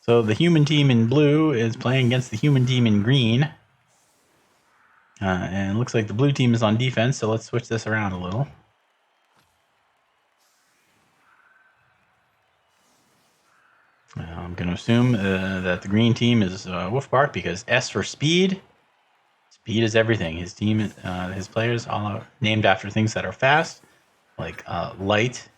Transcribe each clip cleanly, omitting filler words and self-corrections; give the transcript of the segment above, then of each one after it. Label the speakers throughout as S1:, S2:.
S1: So the human team in blue is playing against the human team in green. And it looks like the blue team is on defense, so let's switch this around a little. I'm going to assume that the green team is Woofbark because S for speed. Speed is everything. His team, his players, all are named after things that are fast, like Light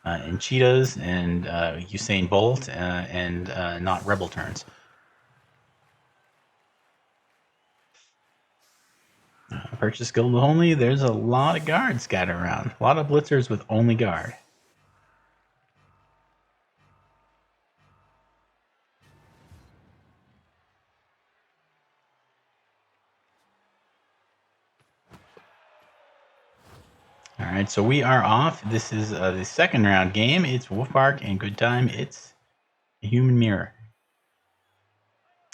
S1: and Cheetahs and Usain Bolt and not Rebel turns. Purchase guild only. There's a lot of guards scattered around. A lot of blitzers with only guard. All right, so we are off. This is the second round game. It's Woofbark and Good Time. It's a human mirror.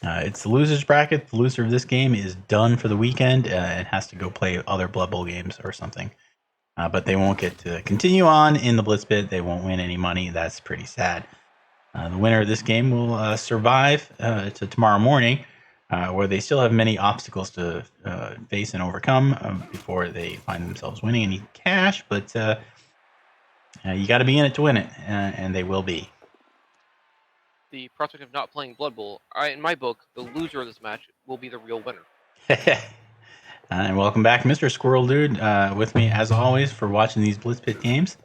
S1: It's the loser's bracket. The loser of this game is done for the weekend and has to go play other Blood Bowl games or something. But they won't get to continue on in the Blitz Pit. They won't win any money. That's pretty sad. The winner of this game will survive to tomorrow morning, where they still have many obstacles to face and overcome before they find themselves winning any cash. But you got to be in it to win it, and they will be.
S2: The prospect of not playing Blood Bowl, in my book, the loser of this match will be the real winner.
S1: And welcome back, Mr. Squirrel Dude, with me as always for watching these Blitz Pit games.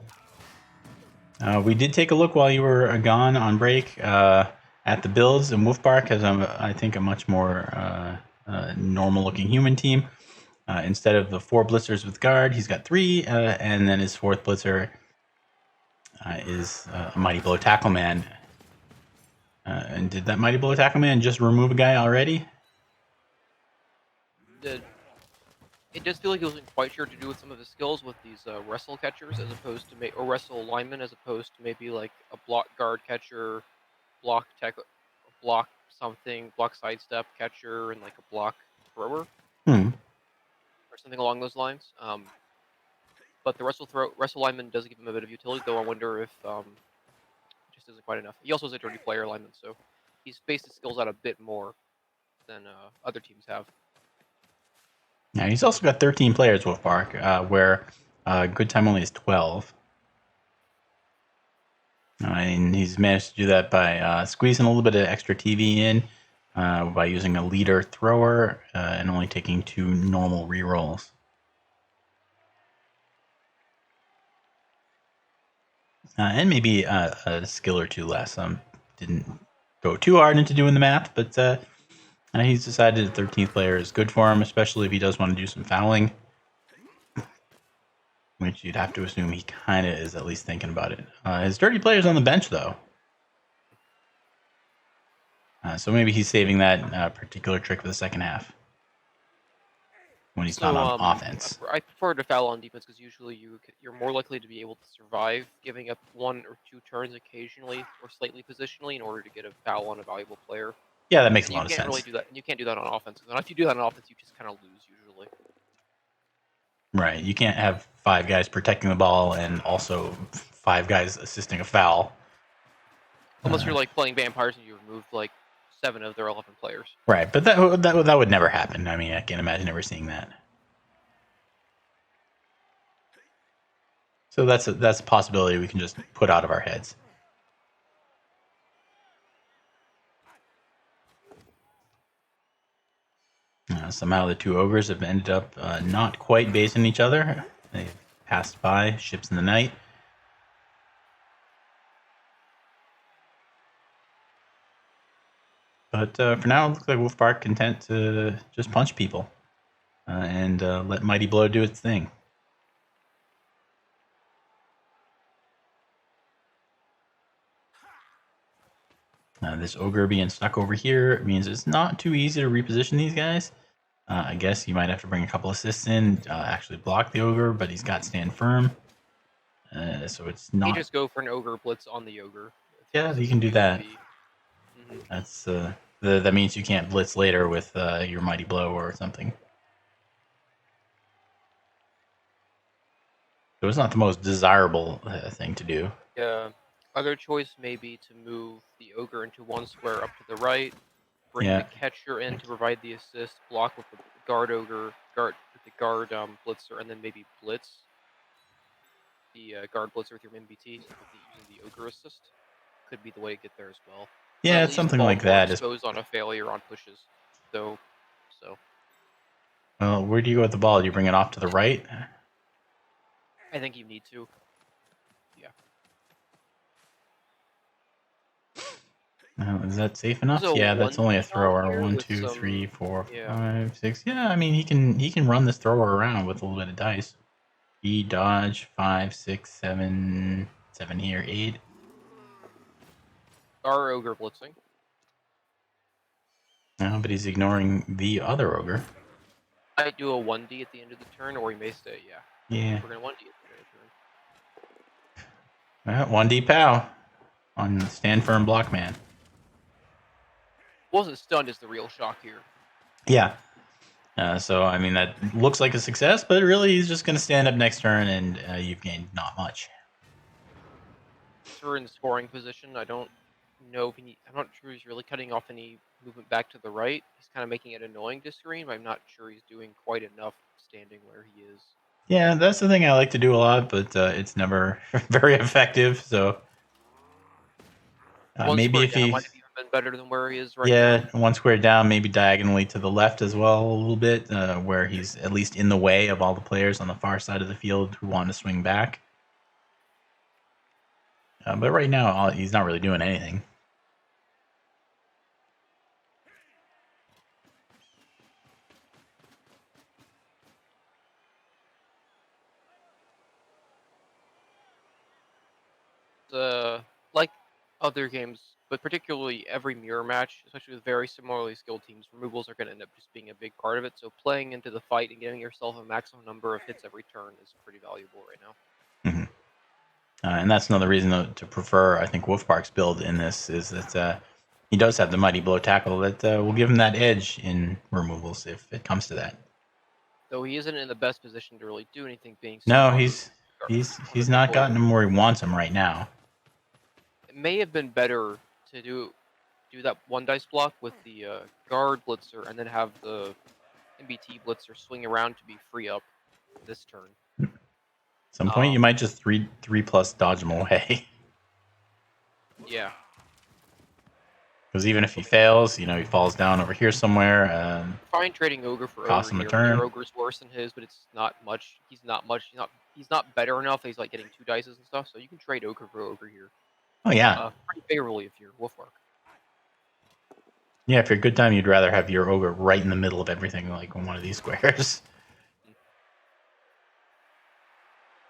S1: We did take a look while you were gone on break at the builds, and Woofbark has, I think, a much more normal-looking human team. Instead of the 4 blitzers with guard, he's got 3, and then his 4th blitzer is a Mighty Blow Tackle Man. And did that Mighty Blow Tackle Man just remove a guy already?
S2: It does feel like he wasn't quite sure to do with some of his skills with these wrestle catchers, as opposed to or wrestle linemen, as opposed to maybe like a block guard catcher, block something, block sidestep catcher, and like a block thrower, or something along those lines. But the wrestle lineman does give him a bit of utility, though I wonder if just isn't quite enough. He also is a dirty player lineman, so he's spaced his skills out a bit more than other teams have.
S1: Yeah, he's also got 13 players, Woofbark, where Good Time only has 12. And he's managed to do that by squeezing a little bit of extra TV in by using a leader thrower and only taking 2 normal rerolls. And maybe a skill or 2 less. Didn't go too hard into doing the math, but he's decided the 13th player is good for him, especially if he does want to do some fouling, which you'd have to assume he kind of is at least thinking about it. His dirty player's on the bench, though. So maybe he's saving that particular trick for the second half when he's not on offense.
S2: I prefer to foul on defense because usually you're more likely to be able to survive giving up 1 or 2 turns occasionally or slightly positionally in order to get a foul on a valuable player.
S1: Yeah, that makes a lot of sense.
S2: You can't really do that. You can't do that on offense. And if you do that on offense, you just kind of lose usually.
S1: Right. You can't have 5 guys protecting the ball and also 5 guys assisting a foul.
S2: Unless you're like playing vampires and you removed like 7 of their 11 players.
S1: Right, but that would never happen. I mean, I can't imagine ever seeing that. So that's a possibility we can just put out of our heads. Somehow the 2 ogres have ended up not quite basing each other. They've passed by ships in the night. But for now, it looks like Woofbark content to just punch people and let Mighty Blow do its thing. This ogre being stuck over here means it's not too easy to reposition these guys. I guess you might have to bring a couple assists in, actually block the ogre, but he's got stand firm. So it's not...
S2: You just go for an ogre blitz on the ogre.
S1: Yeah, you can do that. That's that means you can't blitz later with your Mighty Blow or something. So it's not the most desirable thing to do.
S2: Yeah. Other choice may be to move the ogre into one square up to the right, bring
S1: Yeah.
S2: the catcher in to provide the assist, block with the guard ogre, guard with the guard blitzer, and then maybe blitz the guard blitzer with your MBT using the ogre assist. Could be the way to get there as well. But
S1: Yeah,
S2: at
S1: it's
S2: least
S1: something like
S2: Baltimore
S1: that. Is
S2: exposed on a failure on pushes, though. So
S1: well, where do you go with the ball? Do you bring it off to the right?
S2: I think you need to. Yeah.
S1: Is that safe enough?
S2: There's a
S1: Yeah, that's only a
S2: 1D shot
S1: thrower.
S2: here
S1: One,
S2: with
S1: two,
S2: some.
S1: three, four,
S2: Yeah.
S1: 5, 6. Yeah, I mean he can run this thrower around with a little bit of dice. E dodge 5, 6, 7, 7 here, 8.
S2: Our ogre blitzing.
S1: No, but he's ignoring the other ogre.
S2: Might do a 1D at the end of the turn, or he may stay. Yeah.
S1: Yeah.
S2: We're gonna 1D at the end of the turn.
S1: Well, 1D POW on stand firm block man.
S2: Wasn't stunned is the real shock here.
S1: Yeah. So, I mean, that looks like a success, but really he's just going to stand up next turn and you've gained not much.
S2: We're in scoring position. I don't know if I'm not sure he's really cutting off any movement back to the right. He's kind of making it annoying to screen, but I'm not sure he's doing quite enough standing where he is.
S1: Yeah, that's the thing I like to do a lot, but it's never very effective. So
S2: One
S1: maybe
S2: square
S1: if
S2: down
S1: he,
S2: might have even been better than where he is right
S1: yeah,
S2: now.
S1: one square down, maybe diagonally to the left as well a little bit, where he's at least in the way of all the players on the far side of the field who want to swing back. But right now, he's not really doing anything.
S2: Like other games, but particularly every mirror match, especially with very similarly skilled teams, removals are going to end up just being a big part of it. So playing into the fight and giving yourself a maximum number of hits every turn is pretty valuable right now.
S1: Mm-hmm. And that's another reason to prefer, I think, Woofbark's build in this is that he does have the Mighty Blow tackle that will give him that edge in removals if it comes to that.
S2: Though he isn't in the best position to really do anything, being
S1: No,
S2: stuck on
S1: he's
S2: the
S1: not
S2: controller.
S1: gotten him where he wants him right now.
S2: It may have been better to do that one dice block with the guard blitzer and then have the MBT blitzer swing around to be free up this turn.
S1: At some point, you might just 3+ dodge him away.
S2: Yeah.
S1: Because even if he fails, he falls down over here somewhere.
S2: Fine trading ogre for
S1: Cost
S2: ogre
S1: him a
S2: here. Your
S1: turn.
S2: ogre's worse than his, but it's not much. He's not better enough. He's like getting 2 dices and stuff, so you can trade ogre for ogre here.
S1: Oh yeah.
S2: Pretty favorably if you're Woofbark.
S1: Yeah, if you're a good time, you'd rather have your ogre right in the middle of everything, like on one of these squares.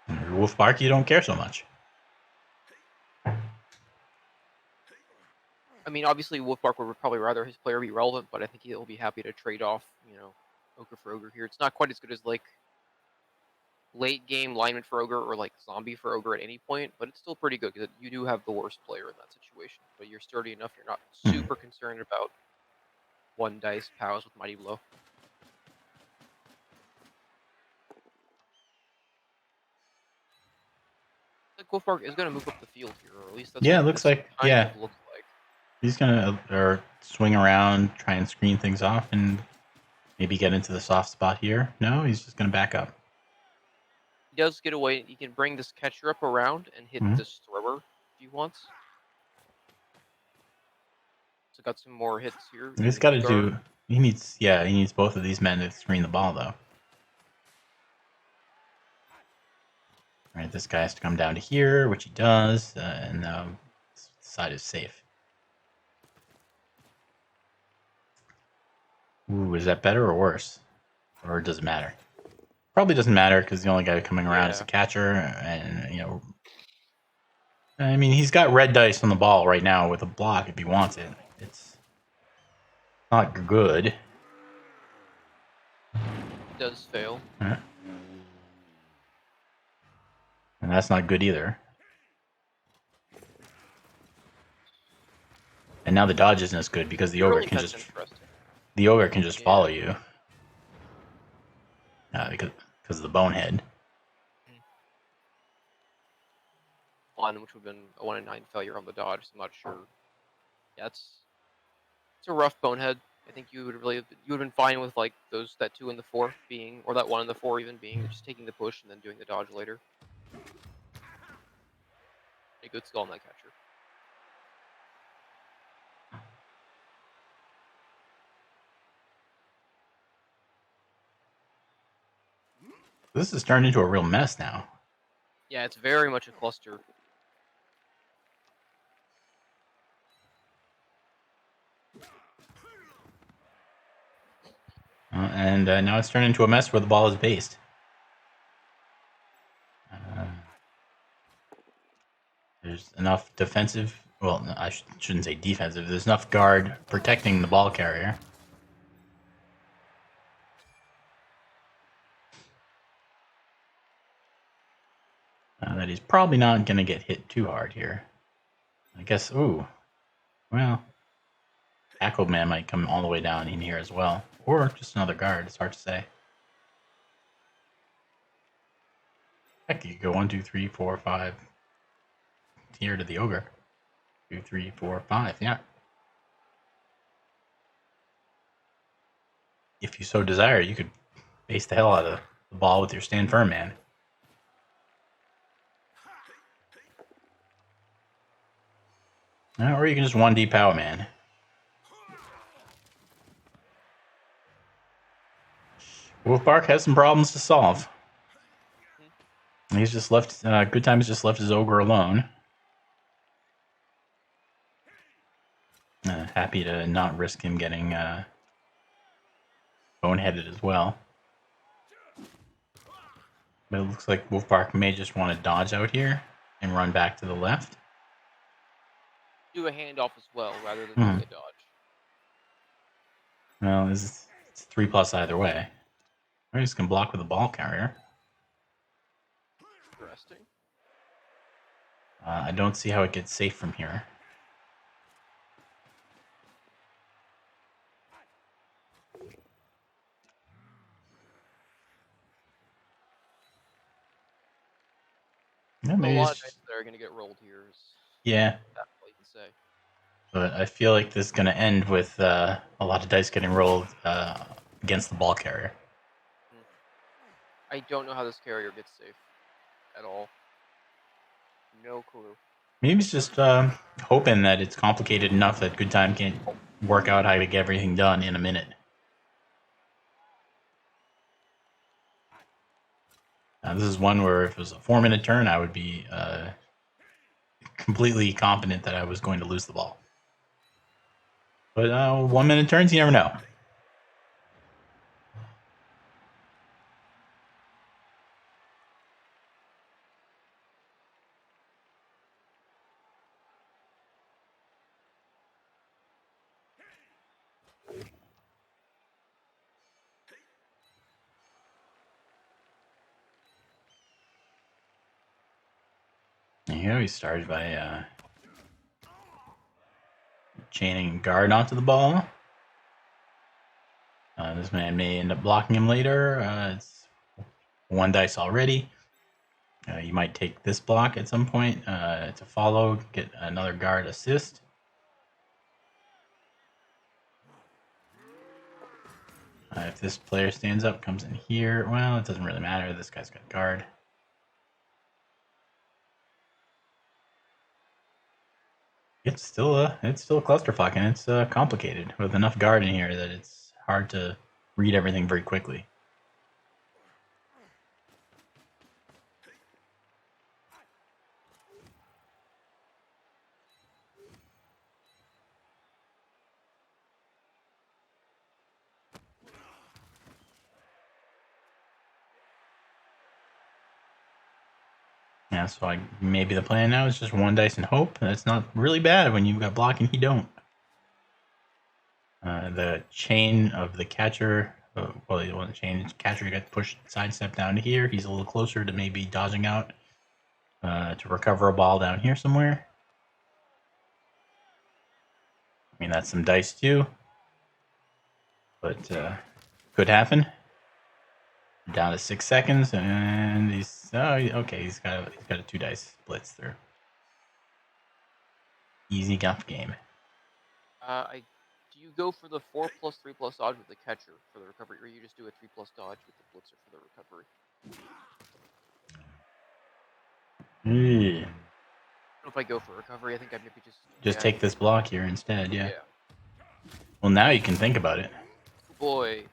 S1: Woofbark, you don't care so much.
S2: I mean, obviously, Woofbark would probably rather his player be relevant, but I think he'll be happy to trade off, ogre for ogre here. It's not quite as good as like late game lineman for ogre or like zombie for ogre at any point, but it's still pretty good because you do have the worst player in that situation. But you're sturdy enough; you're not super concerned about 1 dice POWs with Mighty Blow. Like Woofbark is going to move up the field here, or at least that's
S1: Yeah,
S2: what
S1: it looks
S2: this
S1: like
S2: kind of looks like.
S1: He's gonna swing around, try and screen things off, and maybe get into the soft spot here. No, he's just gonna back up.
S2: He does get away. He can bring this catcher up around and hit this thrower if he wants. So got some more hits here.
S1: He's got to do. He needs both of these men to screen the ball, though. All right, this guy has to come down to here, which he does, and this side is safe. Ooh, is that better or worse? Or does it matter? Probably doesn't matter because the only guy coming around is a catcher, and I mean, he's got red dice on the ball right now with a block if he wants it. It's not good.
S2: It does fail.
S1: And that's not good either. And now the dodge isn't as good because the ogre can just follow you. Because of the bonehead.
S2: Well, 1, which would have been a 1 in 9 failure on the dodge. So I'm not sure. Yeah, it's a rough bonehead. I think you would have been fine with like that 2 and the 4 being, or that 1 and the 4 even being just taking the push and then doing the dodge later. A good skill on that catcher.
S1: This has turned into a real mess now.
S2: Yeah, it's very much a cluster.
S1: And now it's turned into a mess where the ball is based. There's enough defensive. Well, I shouldn't say defensive. There's enough guard protecting the ball carrier. That he's probably not going to get hit too hard here. I guess, ooh. Well, Tackle Man might come all the way down in here as well. Or just another guard. It's hard to say. Heck, you could go 1, 2, 3, 4, 5. Here to the Ogre. 2, 3, 4, 5. Yeah. If you so desire, you could base the hell out of the ball with your Stand Firm Man. Or you can just 1D Power Man. Woofbark has some problems to solve. He's just left. Good Times just left his Ogre alone. Happy to not risk him getting boneheaded as well. But it looks like Woofbark may just want to dodge out here and run back to the left.
S2: Do a handoff as well rather than doing a dodge.
S1: Well, it's 3+ either way. Or he's going to block with a ball carrier.
S2: Interesting.
S1: I don't see how it gets safe from here. Yeah, maybe
S2: a lot of dice that are going to get rolled here.
S1: Yeah.
S2: That's all you can say.
S1: But I feel like this is going to end with a lot of dice getting rolled against the ball carrier.
S2: I don't know how this carrier gets safe at all. No clue.
S1: Maybe he's just hoping that it's complicated enough that Good Time can't work out how to get everything done in a minute. This is one where if it was a 4-minute turn, I would be completely confident that I was going to lose the ball. But 1-minute turns, you never know. Here he started by chaining guard onto the ball. This man may end up blocking him later. It's 1 dice already. You might take this block at some point to follow, get another guard assist. If this player stands up, comes in here, well, it doesn't really matter. This guy's got guard. It's still a clusterfuck, and it's complicated with enough guard in here that it's hard to read everything very quickly. Yeah, so maybe the plan now is just 1 dice and hope. That's not really bad when you've got block and he don't. The chain of the catcher, well, he wasn't chain. Catcher got pushed sidestep down to here. He's a little closer to maybe dodging out to recover a ball down here somewhere. I mean, that's some dice too, but could happen. Down to 6 seconds, and he's okay. He's got a 2 dice blitz through. Easy enough game.
S2: Do you go for the 4+3+ dodge with the catcher for the recovery, or you just do a 3+ dodge with the blitzer for the recovery? I don't know if I go for recovery, I think I'd maybe
S1: Just take this block here instead, yeah.
S2: Yeah.
S1: Well, now you can think about it.
S2: Oh boy.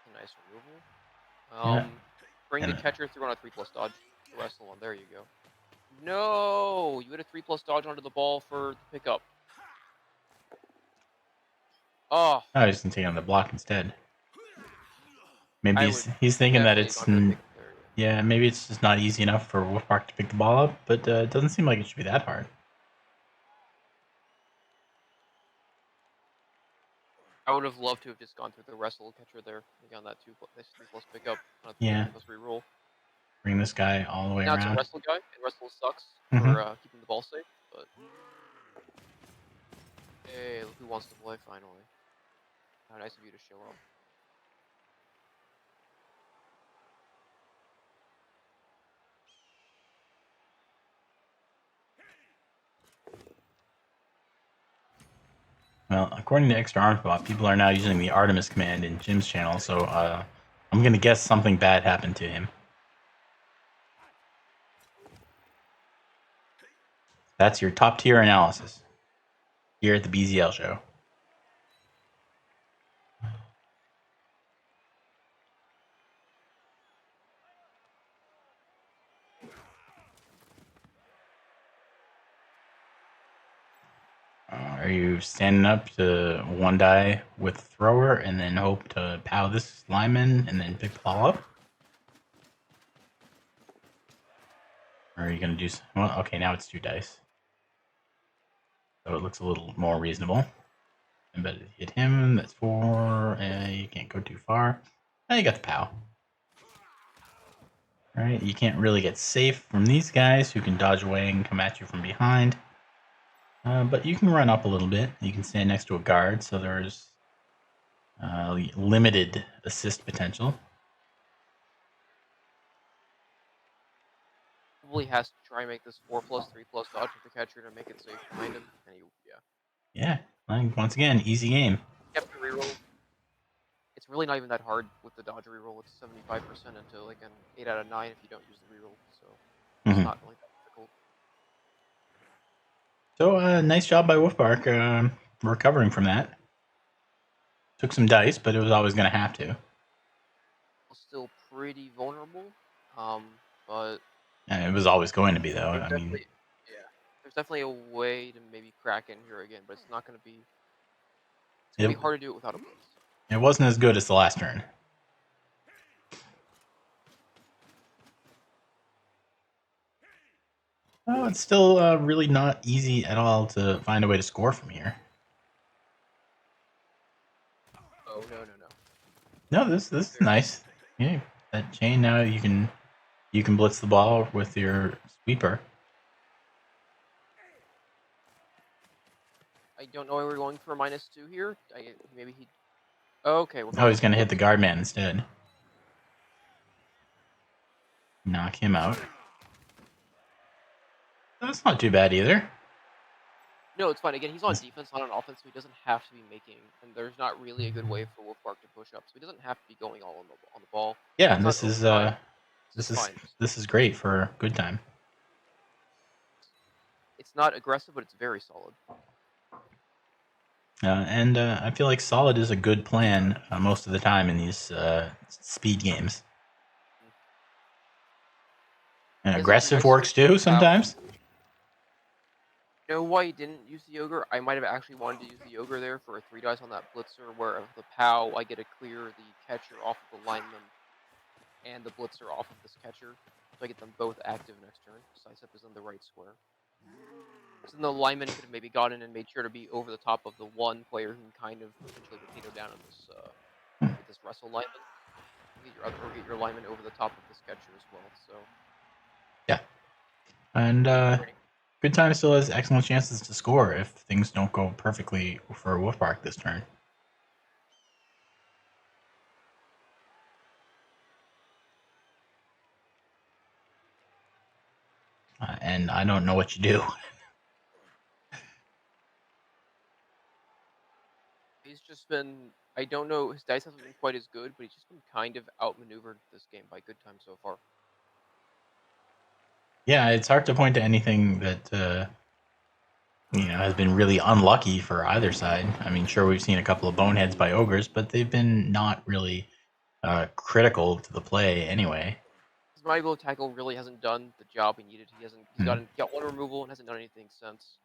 S2: A nice removal.
S1: Yeah.
S2: Bring the catcher through on a 3+ dodge. The wrestle one. There you go. No, you had a 3+ dodge onto the ball for the pickup. Oh.
S1: I was just gonna take on the block instead. Maybe he's thinking that it's
S2: there,
S1: yeah. Maybe it's just not easy enough for Woofbark to pick the ball up, but it doesn't seem like it should be that hard.
S2: I would have loved to have just gone through the wrestle catcher there on that 3+ pickup on a 3+ reroll.
S1: Bring this guy all the way
S2: now
S1: around.
S2: It's a wrestle guy, and wrestle sucks for keeping the ball safe. But hey, look who wants to play finally. How nice of you to show up.
S1: Well, according to Extra Armbot, people are now using the Artemis command in Jim's channel, so I'm gonna guess something bad happened to him. That's your top tier analysis here at the BZL show. Are you standing up to one die with thrower and then hope to pow this lineman and then pick the ball up? Or are you going to do... Well, okay, now it's 2 dice. So it looks a little more reasonable. I bet it hit him. That's 4. You can't go too far. Oh, you got the pow. Alright, you can't really get safe from these guys who can dodge away and come at you from behind. But you can run up a little bit. You can stand next to a guard, so there's limited assist potential.
S2: Probably has to try and make this 4+3+ dodge with the catcher to make it safe behind him. And
S1: Yeah, once again, easy game.
S2: Kept the reroll. It's really not even that hard with the dodge reroll. It's 75% into like an 8 out of 9 if you don't use the reroll. So it's not really that difficult.
S1: So nice job by Woofbark recovering from that. Took some dice, but it was always going to have to.
S2: Still pretty vulnerable, but
S1: And it was always going to be, though. I mean,
S2: there's definitely a way to maybe crack in here again, but it's not going to be. It's going to be hard to do it without a blitz.
S1: It wasn't as good as the last turn. Oh, it's still really not easy at all to find a way to score from here.
S2: Oh no.
S1: No, this is nice. Yeah, that chain now you can blitz the ball with your sweeper.
S2: I don't know why we're going for a -2 here. Maybe he. Okay.
S1: Oh, he's gonna hit the guard man instead. Knock him out. That's not too bad either.
S2: No, it's fine. Again, he's on defense, not on offense, so he doesn't have to be making. And there's not really a good way for Woofbark to push up, so he doesn't have to be going all on the ball.
S1: Yeah, this is great for good time.
S2: It's not aggressive, but it's very solid.
S1: And I feel like solid is a good plan most of the time in these speed games. And aggressive works too sometimes.
S2: You know why he didn't use the ogre? I might have actually wanted to use the ogre there for a 3 dice on that blitzer, where the POW I get to clear the catcher off of the lineman and the blitzer off of this catcher, so I get them both active next turn. Sidestep is in the right square. So then the lineman could have maybe gotten and made sure to be over the top of the one player who can kind of potentially potato down on this with this wrestle lineman. Get your lineman over the top of this catcher as well. So
S1: yeah, and good time still has excellent chances to score if things don't go perfectly for Woofbark this turn. and I don't know what you do.
S2: He's just been, I don't know, his dice hasn't been quite as good, but he's just been kind of outmaneuvered this game by good time so far.
S1: Yeah, it's hard to point to anything that has been really unlucky for either side. I mean, sure, we've seen a couple of boneheads by ogres, but they've been not really critical to the play anyway.
S2: His mighty blow tackle really hasn't done the job he needed. He's got one removal and hasn't done anything since.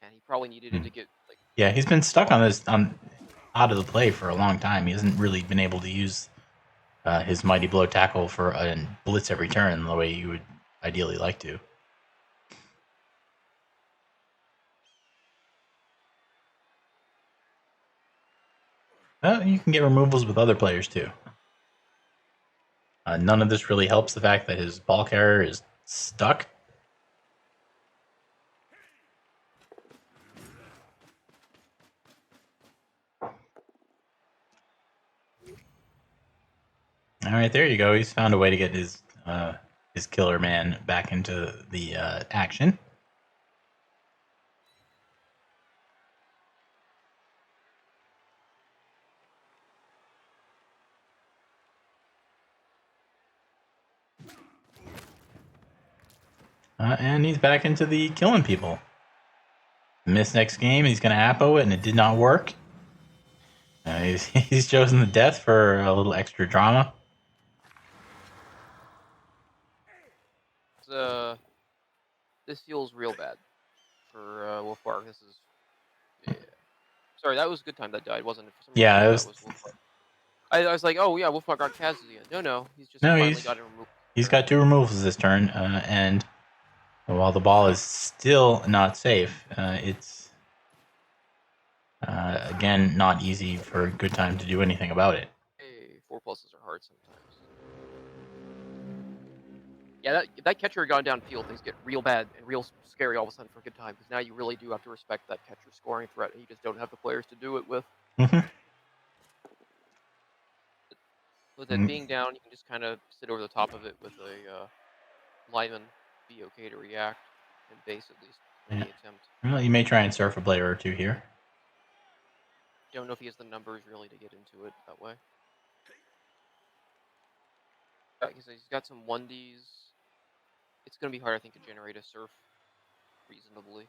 S2: And he probably needed it to get like.
S1: Yeah, he's been stuck on this out of the play for a long time. He hasn't really been able to use his mighty blow tackle for a blitz every turn the way you would ideally like to. You can get removals with other players too. None of this really helps the fact that his ball carrier is stuck. All right, there you go. He's found a way to get his killer man back into the action. And he's back into the killing people. Missed next game, he's going to Apo it, and it did not work. He's chosen the death for a little extra drama.
S2: This feels real bad for Woofbark. This is. Yeah. Sorry, that was a good time that died, wasn't it? For some reason,
S1: Yeah, it was.
S2: That was Woofbark. I was like, oh yeah, Woofbark got Kaz again. No, he's just finally got it removed.
S1: He's got 2 removals this turn, and while the ball is still not safe, it's again not easy for a good time to do anything about it.
S2: Hey, 4 pluses are hard sometimes. Yeah, that catcher had gone downfield, things get real bad and real scary all of a sudden for a good time, because now you really do have to respect that catcher scoring threat, and you just don't have the players to do it with.
S1: Mm-hmm.
S2: With it being down, you can just kind of sit over the top of it with a lineman, be okay to react, and base at least any attempt.
S1: Well, you may try and surf a player or two here.
S2: Don't know if he has the numbers really to get into it that way. He's got some 1Ds. It's going to be hard, I think, to generate a surf reasonably.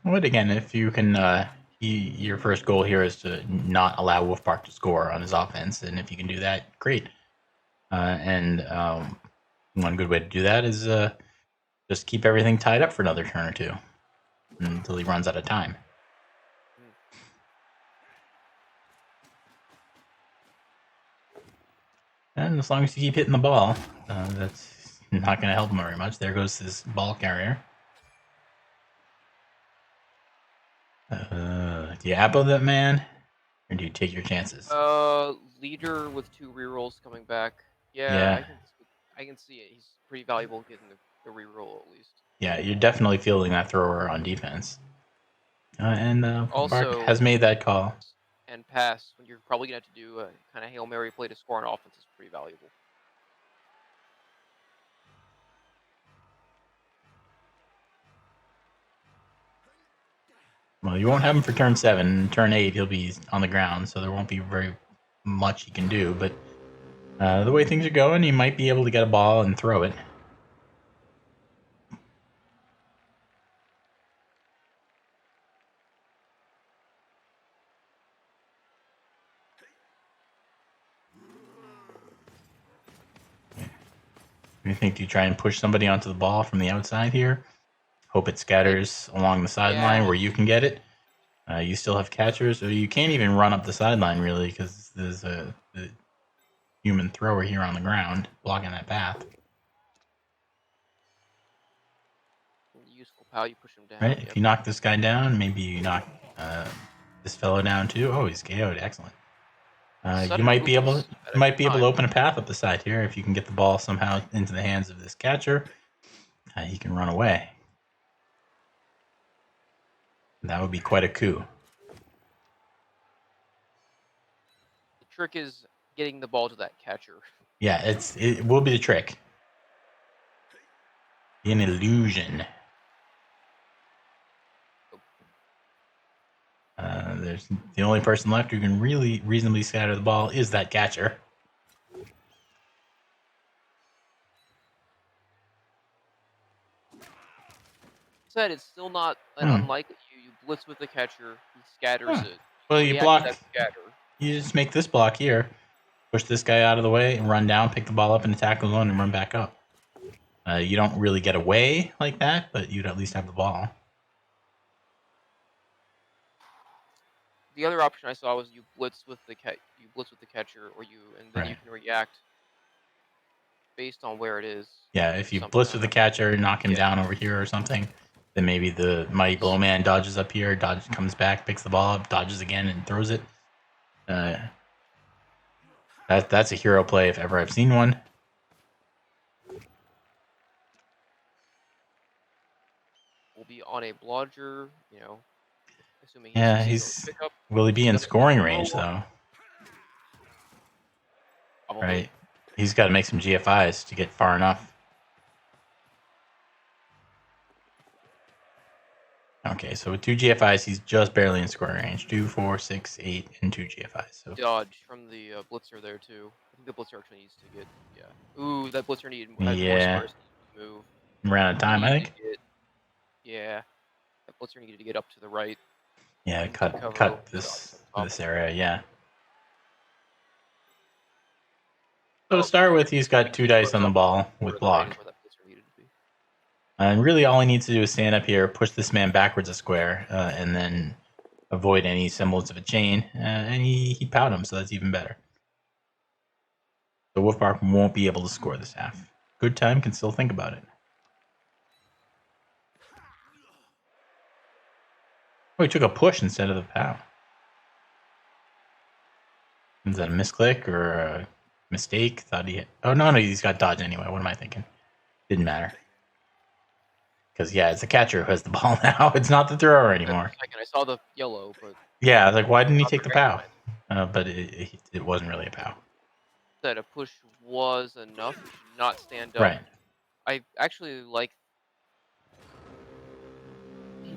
S1: But again, if you can, your first goal here is to not allow Woofbark to score on his offense, and if you can do that, great. One good way to do that is just keep everything tied up for another turn or two until he runs out of time. And as long as you keep hitting the ball, that's not going to help him very much. There goes this ball carrier. Do you Apo that man, or do you take your chances?
S2: Leader with 2 rerolls coming back. Yeah. I can see it. He's pretty valuable getting the reroll at least.
S1: Yeah, you're definitely fielding that thrower on defense. And
S2: also
S1: Bark has made that call.
S2: And pass when you're probably gonna have to do a kind of Hail Mary play to score on offense is pretty valuable.
S1: Well, you won't have him for turn 7. Turn 8, he'll be on the ground, so there won't be very much he can do. But the way things are going, he might be able to get a ball and throw it. You think you try and push somebody onto the ball from the outside here? Hope it scatters along the sideline where you can get it. You still have catchers, so you can't even run up the sideline really because there's a human thrower here on the ground blocking that path.
S2: Useful pal, you push him down.
S1: Right? Yep. If you knock this guy down, maybe you knock this fellow down too. Oh, he's KO'd. Excellent. You might be able to open a path up the side here if you can get the ball somehow into the hands of this catcher. He can run away. That would be quite a coup.
S2: trick is getting the ball to that catcher.
S1: Yeah, it will be the trick. An illusion. There's the only person left who can really reasonably scatter the ball is that catcher.
S2: Said it's still not unlikely. You blitz with the catcher, he scatters it.
S1: Well, you
S2: React to
S1: block.
S2: that scatter.
S1: You just make this block here, push this guy out of the way, and run down, pick the ball up in the tackle zone, and run back up. You don't really get away like that, but you'd at least have the ball.
S2: The other option I saw was you blitz with the catcher, and then you
S1: Right.
S2: can react based on where it is.
S1: Yeah, if you blitz with the catcher, knock him down over here or something, then maybe the mighty blow man dodges up here, comes back, picks the ball up, dodges again, and throws it. That's a hero play if ever I've seen one.
S2: Will be on a blodger, assuming
S1: he's will he be in scoring range though?
S2: Probably.
S1: Right. He's got to make some GFIs to get far enough. Okay, so with 2 GFIs, he's just barely in scoring range. 2, 4, 6, 8, and 2 GFIs. So
S2: dodge from the blitzer there too. I think the blitzer actually needs to get Ooh, that blitzer needed more squares to move.
S1: Ran out of time, I think.
S2: That blitzer needed to get up to the right.
S1: Yeah, cut this area. Yeah. So to start with, he's got 2 dice on the ball with block. And really all he needs to do is stand up here, push this man backwards a square, and then avoid any semblance of a chain. And he powed him, so that's even better. So Woofbark won't be able to score this half. Good Time can still think about it. Oh, he took a push instead of the pow. Is that a misclick or a mistake? Thought he hit. Oh, no, he's got dodge anyway. What am I thinking? Didn't matter. Because, yeah, it's the catcher who has the ball now. It's not the thrower anymore.
S2: I saw the yellow, but...
S1: Yeah, I was like, why didn't he take the pow? But it wasn't really a pow.
S2: That a push was enough. He should not stand up.
S1: Right.
S2: I actually like...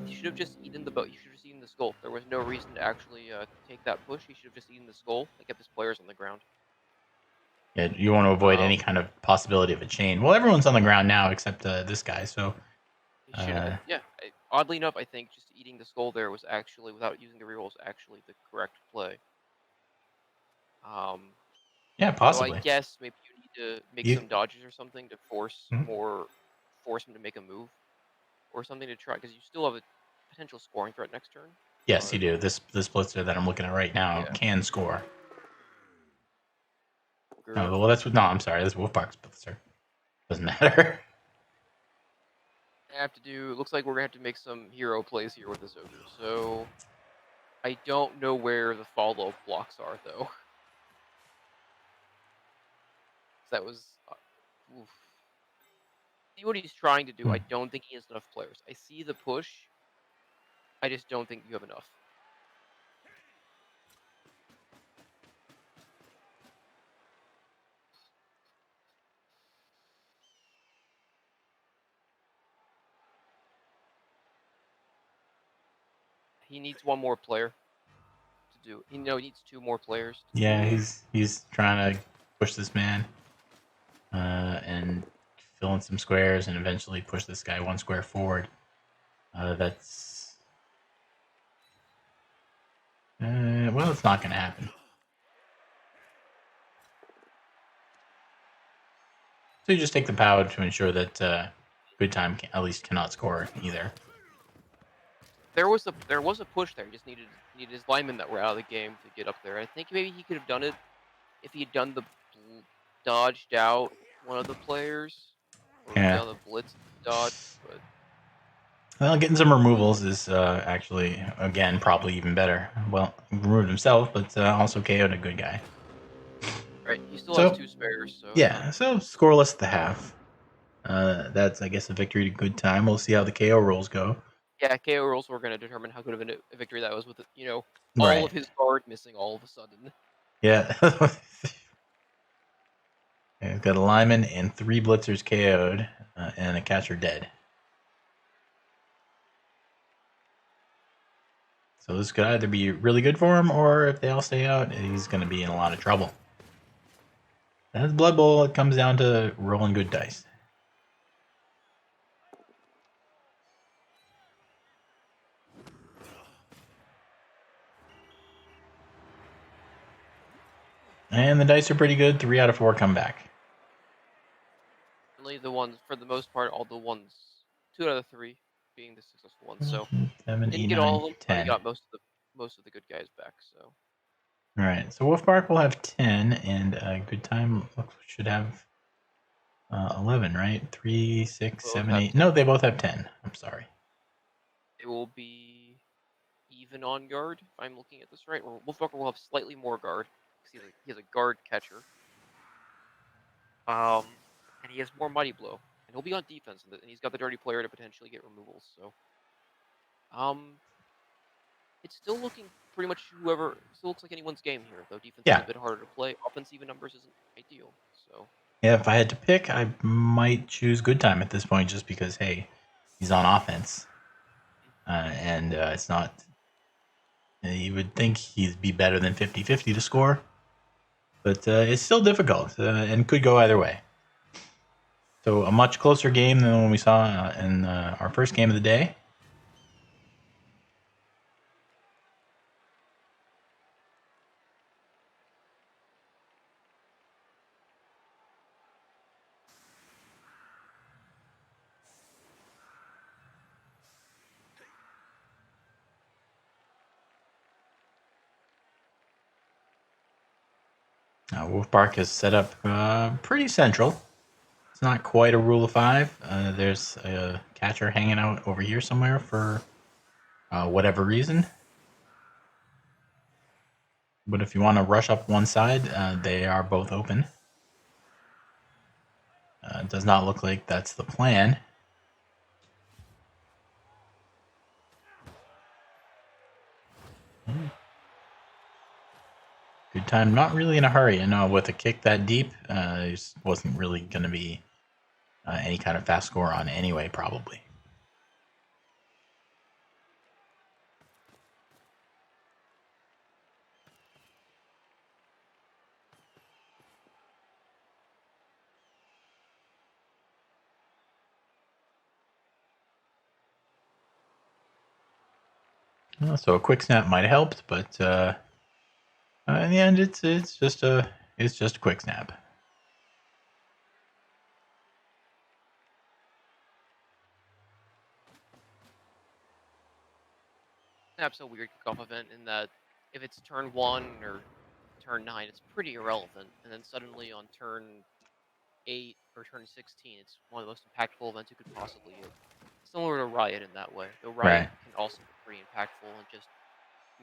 S2: He should have just eaten the boat. He should have just eaten the skull. There was no reason to actually take that push. He should have just eaten the skull and kept his players on the ground.
S1: Yeah, you want to avoid any kind of possibility of a chain. Well, everyone's on the ground now except this guy, so...
S2: Oddly enough, I think just eating the skull there was actually, without using the reroll, was actually the correct play.
S1: Yeah, possibly.
S2: So I guess maybe you need to make some dodges or something to force him to make a move or something to try, because you still have a potential scoring threat next turn.
S1: Yes, you do. This blitzer that I'm looking at right now can score. Oh, well, I'm sorry. That's Woofbark's blitzer. Doesn't matter.
S2: It looks like we're gonna have to make some hero plays here with this ogre. So I don't know where the follow blocks are though. That was see what he's trying to do. I don't think he has enough players. I see the push. I just don't think you have enough. He needs one more player to do. He needs 2 more players.
S1: Yeah, he's trying to push this man and fill in some squares and eventually push this guy 1 square forward. That's well, it's not going to happen. So you just take the power to ensure that Good Time at least cannot score either.
S2: There was a push there. He just needed his linemen that were out of the game to get up there. I think maybe he could have done it if he had done the dodged out one of the players. Or the blitz dodge. But
S1: well, getting some removals is actually again probably even better. Well, removed himself, but also KO'd a good guy.
S2: Right, he still has 2 spares. So
S1: yeah, so scoreless at the half. That's I guess a victory to Good Time. We'll see how the KO rolls go.
S2: Yeah, KO rolls were going to determine how good of a victory that was with all of his guard missing all of a sudden.
S1: Yeah. He's got a lineman and 3 blitzers KO'd and a catcher dead. So this could either be really good for him, or if they all stay out, he's going to be in a lot of trouble. That's Blood Bowl. It comes down to rolling good dice. And the dice are pretty good. 3 out of 4 come back.
S2: Only the ones, for the most part, all the ones, 2 out of 3 being the successful ones. So
S1: 7,
S2: didn't
S1: 8,
S2: get
S1: 9,
S2: all of them, but he
S1: 10.
S2: got most of the good guys back. So
S1: All right. So Woofbark will have 10, and Good Time should have 11, right? 3, 6,
S2: both
S1: 7,
S2: have
S1: 8.
S2: 10.
S1: No, they both have 10. I'm sorry.
S2: It will be even on guard, if I'm looking at this right. Or Wolfwalker will have slightly more guard because he has a guard catcher. And he has more Mighty Blow, and he'll be on defense, and he's got the Dirty Player to potentially get removals. So, it's still looking pretty much whoever. Still looks like anyone's game here, though. Defense is
S1: Yeah.
S2: a bit harder to play. Offense, even numbers isn't ideal. So,
S1: Yeah, if I had to pick, I might choose Good Time at this point just because, hey, he's on offense. And it's not. You would think he'd be better than 50-50 to score, but it's still difficult and could go either way. So a much closer game than when we saw in our first game of the day. Woofbark is set up pretty central. It's not quite a rule of 5. There's a catcher hanging out over here somewhere for whatever reason. But if you want to rush up one side, they are both open. It does not look like that's the plan. Good Time, not really in a hurry. And with a kick that deep, it wasn't really going to be any kind of fast score on anyway, probably. So a quick snap might have helped, but in the end, it's just a quick snap.
S2: snap's a weird kickoff event in that if it's turn 1 or turn 9, it's pretty irrelevant, and then suddenly on turn 8 or turn 16, it's one of the most impactful events you could possibly get. Similar to Riot in that way. Though Riot
S1: Right.
S2: can also be pretty impactful and just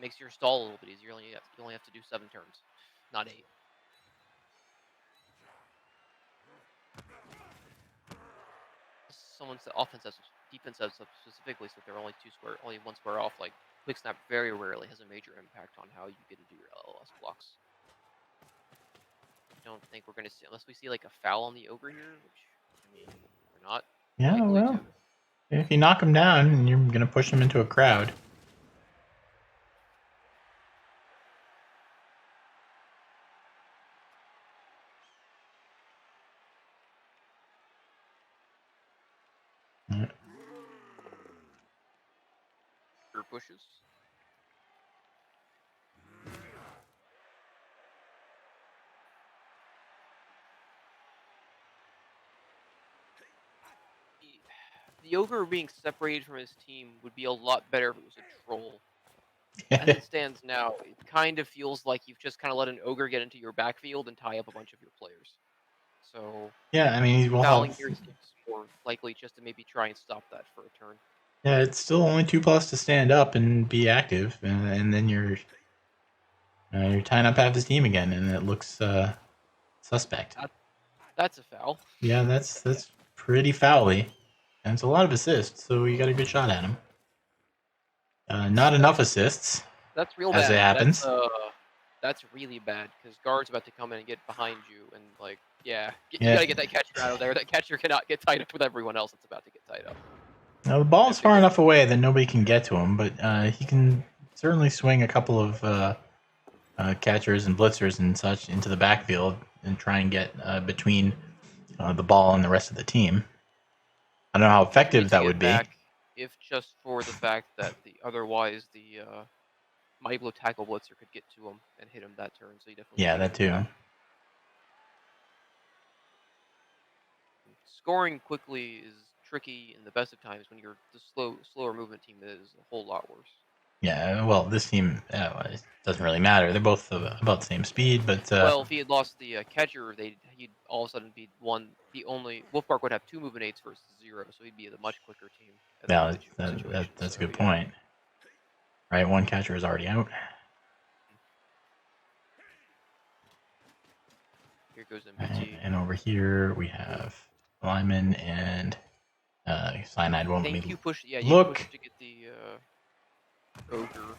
S2: makes your stall a little bit easier. You only have to do 7 turns, not 8. Someone's offense has defense has specifically, so they're only one square off. Like quick snap very rarely has a major impact on how you get into your LLS blocks. I don't think we're gonna see, unless we see like a foul on the ogre here, which I mean we're not likely to.
S1: If you knock him down, you're gonna push him into a crowd.
S2: Bushes. The ogre being separated from his team would be a lot better if it was a troll. As it stands now, it kind of feels like you've just kind of let an ogre get into your backfield and tie up a bunch of your players. So
S1: yeah, I mean,
S2: fouling here seems more likely just to maybe try and stop that for a turn.
S1: Yeah, it's still only 2+ to stand up and be active, and then you're tying up half his team again, and it looks suspect.
S2: That's a foul.
S1: Yeah, that's pretty foully, and it's a lot of assists, so you got a good shot at him. Not enough assists.
S2: That's real
S1: as
S2: bad.
S1: it happens.
S2: That's really bad because guard's about to come in and get behind you, and like, yeah, you
S1: Yeah.
S2: gotta get that catcher out of there. That catcher cannot get tied up with everyone else that's about to get tied up.
S1: Now the ball's
S2: Have to
S1: far
S2: go.
S1: enough away that nobody can get to him, but he can certainly swing a couple of catchers and blitzers and such into the backfield and try and get between the ball and the rest of the team. I don't know how
S2: He needs
S1: effective
S2: to
S1: that
S2: get
S1: would be.
S2: back, if just for the fact that the Mighty Blow tackle blitzer could get to him and hit him that turn, so he definitely
S1: Yeah,
S2: needs to
S1: that
S2: get him
S1: too.
S2: back. Scoring quickly is tricky in the best of times when you're the slower movement team is a whole lot worse.
S1: Yeah, well, this team it doesn't really matter. They're both about the same speed, but
S2: Well, if he had lost the catcher, he'd all of a sudden be the only Woofbark would have 2 movement 8s versus 0, so he'd be a much quicker team in that
S1: yeah,
S2: situation.
S1: that's a
S2: So
S1: good
S2: yeah.
S1: point. Right, one catcher is already out.
S2: Here goes MBT.
S1: And over here we have Lyman and Cyanide
S2: I
S1: won't let
S2: think
S1: me
S2: you push. Yeah, you push
S1: look.
S2: to get the ogre.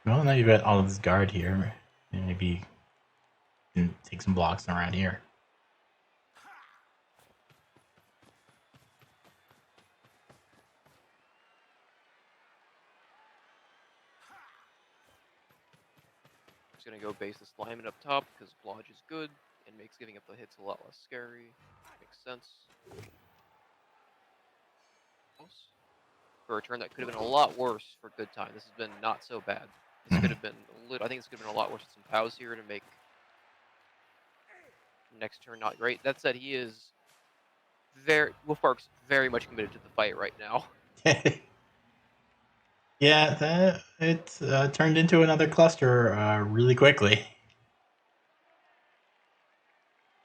S1: Well, now you've got all of this guard here. Maybe you can take some blocks around here.
S2: Just gonna go base this lineman up top because Blodge is good and makes giving up the hits a lot less scary. Makes sense. For a turn that could have been a lot worse for good time. This has been not so bad. This could have been a little. I think this could have been a lot worse with some pows here to make next turn not great. That said, he is Woofbark's very much committed to the fight right now.
S1: Yeah, it turned into another cluster really quickly.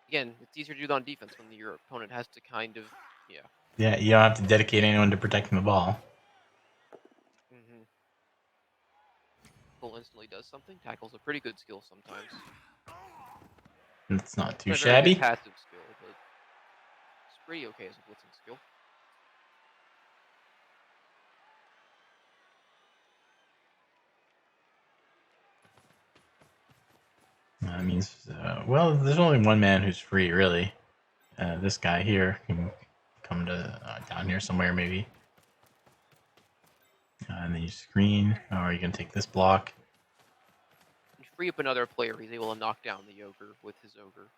S2: Again, it's easier to do that on defense when your opponent has to kind of, yeah.
S1: Yeah, you don't have to dedicate anyone to protecting the ball.
S2: Mm-hmm. Pull instantly does something. Tackle's a pretty good skill sometimes.
S1: It's not too
S2: Not a very good
S1: shabby.
S2: passive skill, but it's pretty okay as a blitzing skill.
S1: That means, well, there's only one man who's free, really. This guy here can come to down here somewhere, maybe. And then you screen, or you can take this block.
S2: And free up another player, he's able to knock down the ogre with his ogre.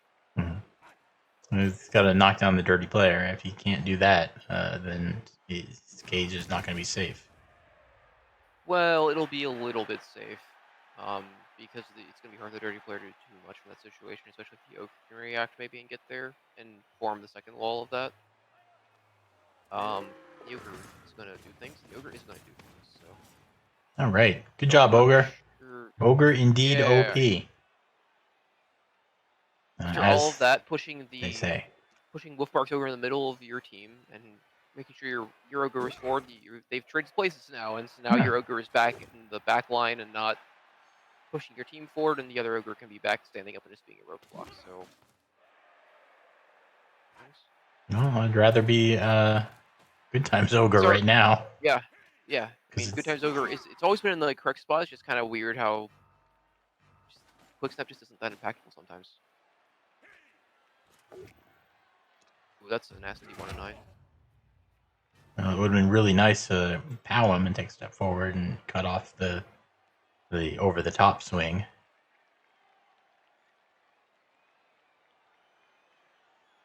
S1: He's got to knock down the dirty player. If he can't do that, then his cage is not going to be safe.
S2: Well, it'll be a little bit safe, because it's going to be hard for the dirty player to do too much from that situation, especially if the ogre can react maybe and get there and form the second wall of that. The ogre is going to do things. The ogre is going to do things. So.
S1: All right, good job, Ogre.
S2: Sure.
S1: Ogre indeed,
S2: Yeah.
S1: OP.
S2: After all of
S1: As
S2: that, pushing
S1: they say.
S2: Woofbark's ogre in the middle of your team and making sure your ogre is forward. They've traded places now, and so now your ogre is back in the back line and not pushing your team forward, and the other ogre can be back standing up and just being a roadblock. So, nice.
S1: No, I'd rather be Good Times Ogre right now.
S2: Yeah. I mean, Good Times Ogre it's always been in the correct spot. It's just kind of weird how Quick Snap just isn't that impactful sometimes. Ooh, that's a nasty 1-9.
S1: It would have been really nice to pow him and take a step forward and cut off the over the top swing.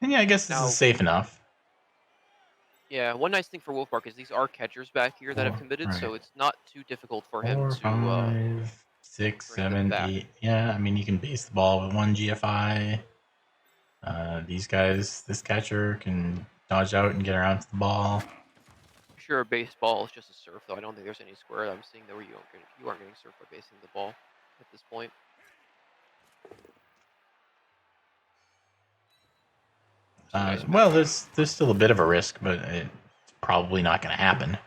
S1: And yeah, I guess this is safe enough.
S2: Yeah, one nice thing for Woofbark is these are catchers back here that have committed,
S1: right.
S2: so it's not too difficult for him
S1: 4,
S2: to
S1: 5, 6,
S2: bring them
S1: 7,
S2: back.
S1: 8. Yeah, I mean, you can base the ball with one GFI. These guys, this catcher can dodge out and get around to the ball.
S2: Sure, baseball is just a surf, though. I don't think there's any square I'm seeing that where you aren't getting surfed by basing the ball at this point.
S1: Well, there's still a bit of a risk, but it's probably not going to happen.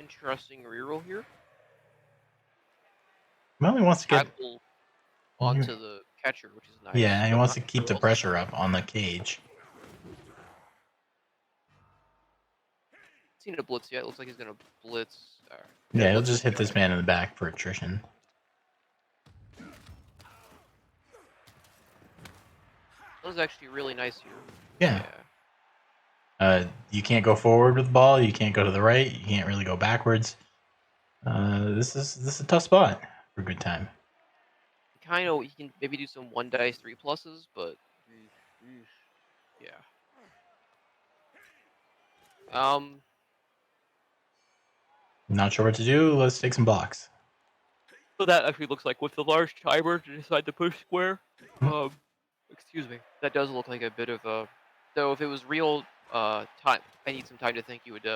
S2: interesting reroll here.
S1: Well, he wants to get
S2: Tackle onto the catcher, which is nice.
S1: Yeah, he
S2: but
S1: wants
S2: not
S1: to keep the
S2: else.
S1: pressure up on the cage.
S2: Seen a blitz yet? Looks like he's gonna blitz.
S1: Yeah, he'll
S2: blitz
S1: just
S2: this
S1: hit
S2: guy.
S1: this man in the back for attrition.
S2: That was actually really nice here.
S1: Yeah. You can't go forward with the ball. You can't go to the right. You can't really go backwards. This is a tough spot for good time.
S2: Kind of, you can maybe do some 1 dice 3 pluses, but yeah.
S1: Not sure what to do. Let's take some blocks.
S2: So that actually looks like with the large timer to decide to push square. Excuse me. That does look like a bit of a. Though if it was real time, I need some time to think. You would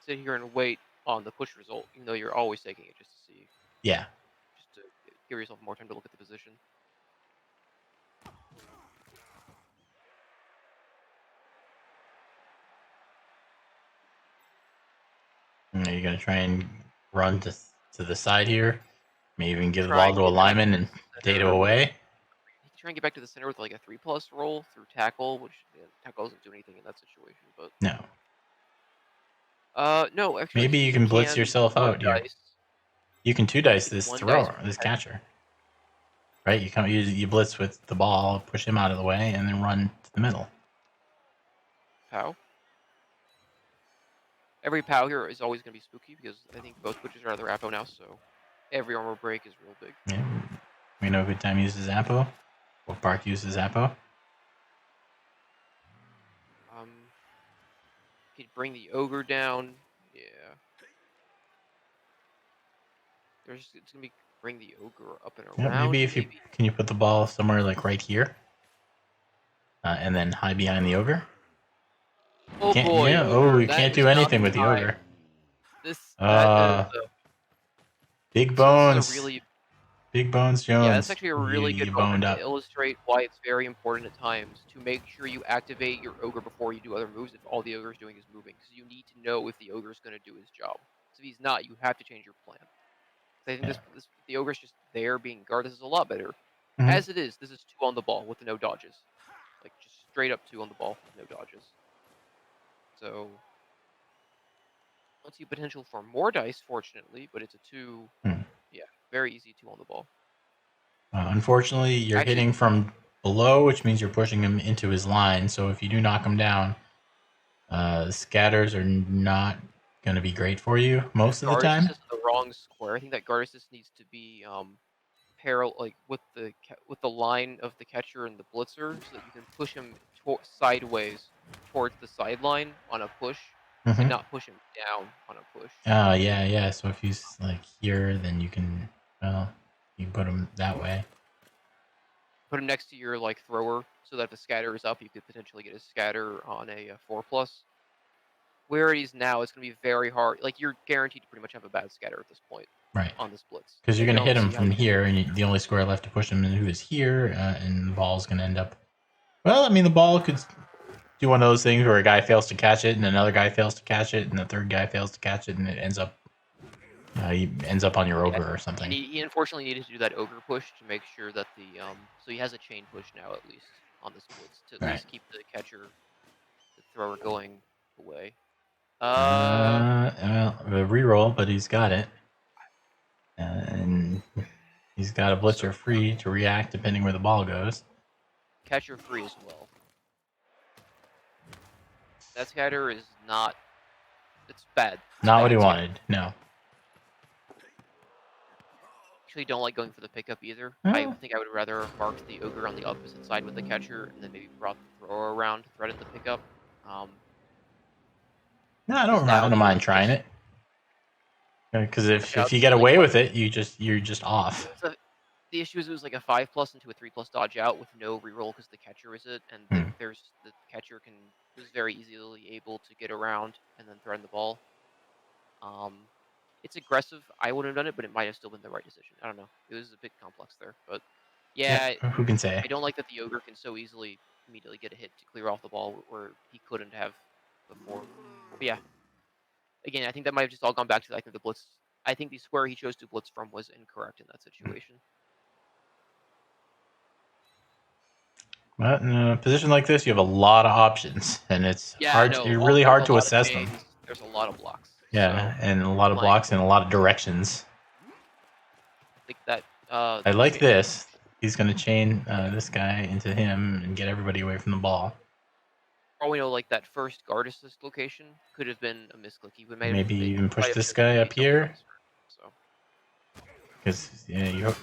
S2: sit here and wait on the push result, even though you're always taking it just to see.
S1: Yeah.
S2: Just to give yourself more time to look at the position.
S1: Are you gonna try and run to the side here? Maybe even give the
S2: Try
S1: ball
S2: and
S1: to a
S2: get back
S1: lineman
S2: to
S1: and
S2: the
S1: data
S2: center.
S1: away.
S2: Try and get back to the center with like a 3+ roll through tackle, which tackle doesn't do anything in that situation. But
S1: No.
S2: no, actually,
S1: Maybe you
S2: he
S1: can blitz
S2: can
S1: yourself
S2: 1
S1: out here.
S2: dice.
S1: You can 2 dice
S2: He can
S1: this
S2: 1 dice
S1: thrower, this catcher. Right? You blitz with the ball, push him out of the way, and then run to the middle.
S2: Pow. Every POW here is always going to be spooky because I think both Witches are their Apo now, so every armor break is real big.
S1: Yeah. We know Good Time uses Apo. Woofbark uses Apo.
S2: Could bring the ogre down. Yeah. It's gonna be bring the ogre up and around.
S1: Maybe if you can you put the ball somewhere like right here, and then hide behind the ogre.
S2: Oh
S1: Can't,
S2: boy,
S1: yeah.
S2: ogre.
S1: Oh, you
S2: That
S1: can't
S2: is
S1: do
S2: not
S1: anything
S2: the
S1: with the
S2: time.
S1: ogre.
S2: That is
S1: Big
S2: so
S1: bones.
S2: this is a really
S1: Big bones Jones.
S2: Yeah, that's actually a really good
S1: you
S2: moment
S1: boned
S2: to
S1: up.
S2: illustrate why it's very important at times to make sure you activate your ogre before you do other moves if all the ogre is doing is moving, because you need to know if the ogre is going to do his job. So if he's not, you have to change your plan. I think the ogre's just there being guarded. This is a lot better.
S1: Mm-hmm.
S2: As it is, this is 2 on the ball with no dodges. Like, just straight up 2 on the ball with no dodges. So, don't see potential for more dice, fortunately, but it's a 2. Yeah, very easy 2 on the ball.
S1: Unfortunately, you're hitting from below, which means you're pushing him into his line. So if you do knock him down, scatters are not going to be great for you most of the time.
S2: Guard assist in the wrong square. I think that guard assist needs to be parallel, like with the line of the catcher and the blitzer, so that you can push him sideways towards the sideline on a push, and not push him down on a push.
S1: Yeah. So if he's like here, then you can put him that way.
S2: Put him next to your like thrower, so that if the scatter is up, you could potentially get a scatter on a 4+. Where he's now, it's going to be very hard. Like, you're guaranteed to pretty much have a bad scatter at this point.
S1: Right.
S2: On this blitz.
S1: Because you're going to hit him from here, and the only square left to push him into is here, and the ball's going to end up. Well, I mean, the ball could do one of those things where a guy fails to catch it, and another guy fails to catch it, and the third guy fails to catch it, and it ends up. He ends up on your ogre or something.
S2: And he unfortunately needed to do that ogre push to make sure that the so he has a chain push now at least on this blitz to at least keep the catcher, the thrower going away.
S1: Well, a reroll, but he's got it, and he's got a blitzer free to react depending where the ball goes.
S2: Catcher free as well. That scatter is not. It's bad.
S1: Not what he wanted. No.
S2: Actually, don't like going for the pickup either. I think I would rather have marked the ogre on the opposite side with the catcher, and then maybe brought the thrower around to threaten the pickup.
S1: No, I don't mind trying it. Because if you get away with it, you're just off.
S2: So the issue is it was like a 5+ into a 3+ dodge out with no reroll because the catcher is it, and the catcher was very easily able to get around and then threaten the ball. It's aggressive. I wouldn't have done it, but it might have still been the right decision. I don't know. It was a bit complex there, but yeah.
S1: Who can say?
S2: I don't like that the ogre can so easily immediately get a hit to clear off the ball where he couldn't have before. But yeah. Again, I think that might have just all gone back to, I think, the blitz. I think the square he chose to blitz from was incorrect in that situation.
S1: But in a position like this, you have a lot of options, and it's
S2: Yeah, I know.
S1: really
S2: There's
S1: hard
S2: a
S1: to
S2: lot of
S1: assess them.
S2: chains. There's a lot of blocks.
S1: Yeah,
S2: So
S1: and a lot of
S2: like,
S1: blocks in a lot of directions.
S2: I think that
S1: I
S2: the
S1: like this. He's going to chain this guy into him and get everybody away from the ball.
S2: all we know, like that first guard assist location could have been a misclick. He would
S1: Maybe even push
S2: might have
S1: this
S2: chosen to
S1: guy
S2: be
S1: up
S2: somewhere
S1: here.
S2: else. So
S1: Because you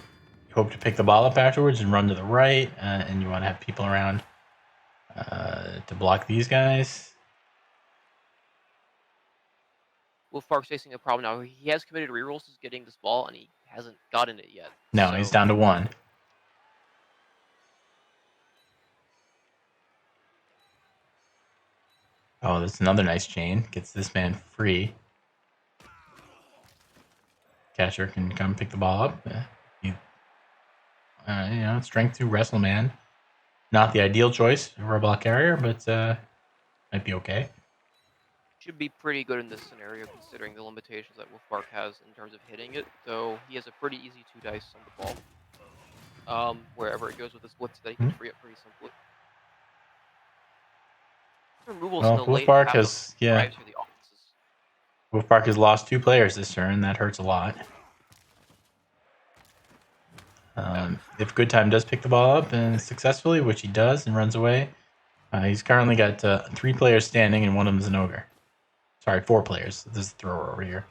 S1: hope to pick the ball up afterwards and run to the right, and you want to have people around to block these guys.
S2: Woofbark's facing a problem now. He has committed rerolls to getting this ball, and he hasn't gotten it yet.
S1: No,
S2: So
S1: he's down to 1. Oh, that's another nice chain. Gets this man free. Catcher can come pick the ball up. Strength 2 wrestle man. Not the ideal choice for a block carrier, but might be okay.
S2: should be pretty good in this scenario considering the limitations that Woofbark has in terms of hitting it. Though he has a pretty easy 2 dice on the ball. Wherever it goes with his blitz, that he can free up pretty simply. Removals in the late
S1: Woofbark
S2: half
S1: has
S2: drives for the offenses.
S1: Woofbark has lost 2 players this turn. That hurts a lot. If Good Time does pick the ball up and successfully, which he does, and runs away, he's currently got 3 players standing, and one of them is an ogre. Sorry, 4 players. This is a thrower over here.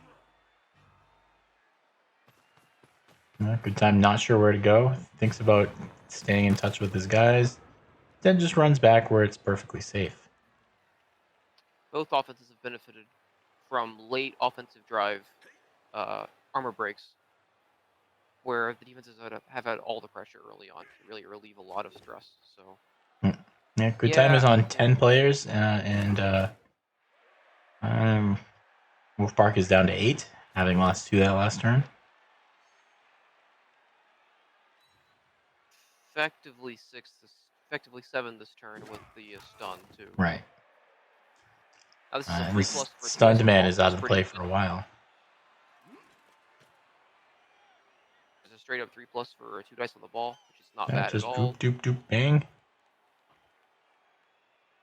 S1: Good Time not sure where to go. Thinks about staying in touch with his guys. Then just runs back where it's perfectly safe.
S2: Both offenses have benefited from late offensive drive armor breaks, where the defenses have had all the pressure early on to really relieve a lot of stress. So
S1: Yeah, Good Time is on 10 players, and Woofbark is down to 8, having lost 2 that last turn.
S2: Effectively 7 this turn with the stun too.
S1: Right.
S2: Now this is a 3+ for
S1: stunned man
S2: ball,
S1: is out of the play for a while.
S2: There's a straight up 3+ for 2 dice on the ball, which is not
S1: Yeah,
S2: bad
S1: just
S2: at all.
S1: doop doop doop bang.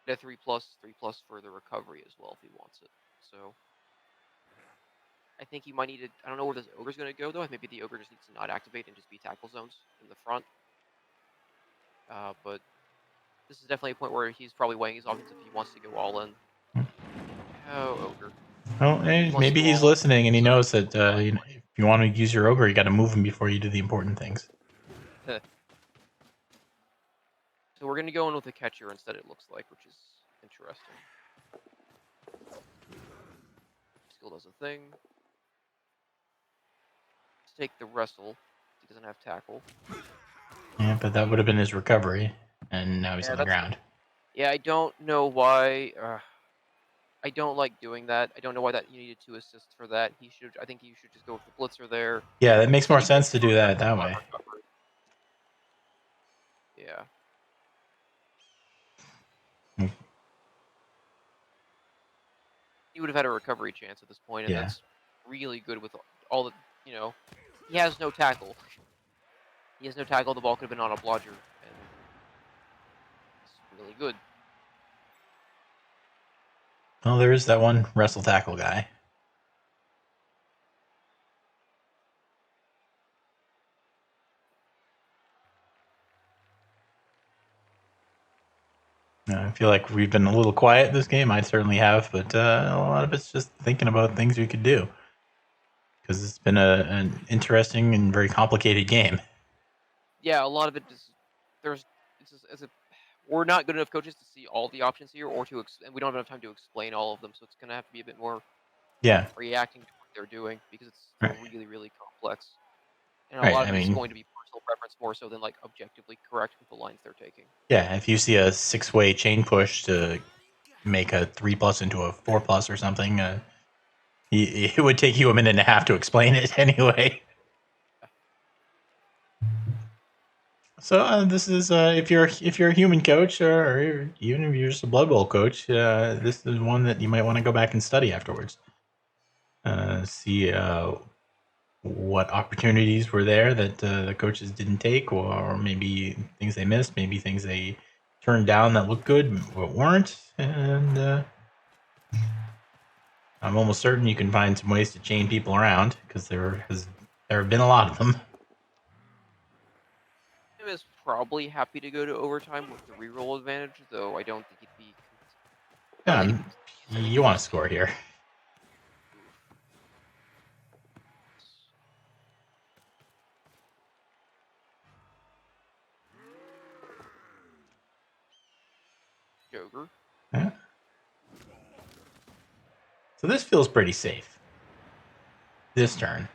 S2: A 3+, 3+ for the recovery as well if he wants it. So I think he might need to. I don't know where this ogre's going to go though. Maybe the ogre just needs to not activate and just be tackle zones in the front. But this is definitely a point where he's probably weighing his options if he wants to go all in. Oh, ogre.
S1: Well, maybe he's listening and he knows that if you want to use your ogre, you got to move him before you do the important things.
S2: So we're going to go in with a catcher instead, it looks like, which is interesting. Skill does a thing. Let's take the wrestle. He doesn't have tackle.
S1: Yeah, but that would have been his recovery, and now he's on the ground.
S2: Yeah, I don't know why. I don't like doing that. I don't know why that you needed 2 assists for that. I think you should just go with the blitzer there.
S1: Yeah, that makes more sense to do that way.
S2: Yeah. He would have had a recovery chance at this point, and that's really good with all the, he has no tackle. He has no tackle. The ball could have been on a blodger, and it's really good.
S1: Well, there is that one wrestle tackle guy. I feel like we've been a little quiet this game. I certainly have, but a lot of it's just thinking about things we could do. Because it's been an interesting and very complicated game.
S2: Yeah, a lot of it is we're not good enough coaches to see all the options here, and we don't have enough time to explain all of them. So it's gonna have to be a bit more reacting to what they're doing because it's really, really complex. And a lot of it is going to be personal preference more so than like objectively correct with the lines they're taking.
S1: Yeah, if you see a 6-way chain push to make a 3+ into a 4+ or something, it would take you a minute and a half to explain it anyway. So this is if you're a human coach or even if you're just a Blood Bowl coach, this is one that you might want to go back and study afterwards. see what opportunities were there that the coaches didn't take, or maybe things they missed, maybe things they turned down that looked good but weren't. And I'm almost certain you can find some ways to chain people around because there have been a lot of them.
S2: Tim is probably happy to go to overtime with the reroll advantage, though I don't think he'd be. I don't think he'd be. I think
S1: You
S2: he'd
S1: want
S2: be
S1: to score here.
S2: Oof. Joker.
S1: Yeah. So this feels pretty safe. This turn.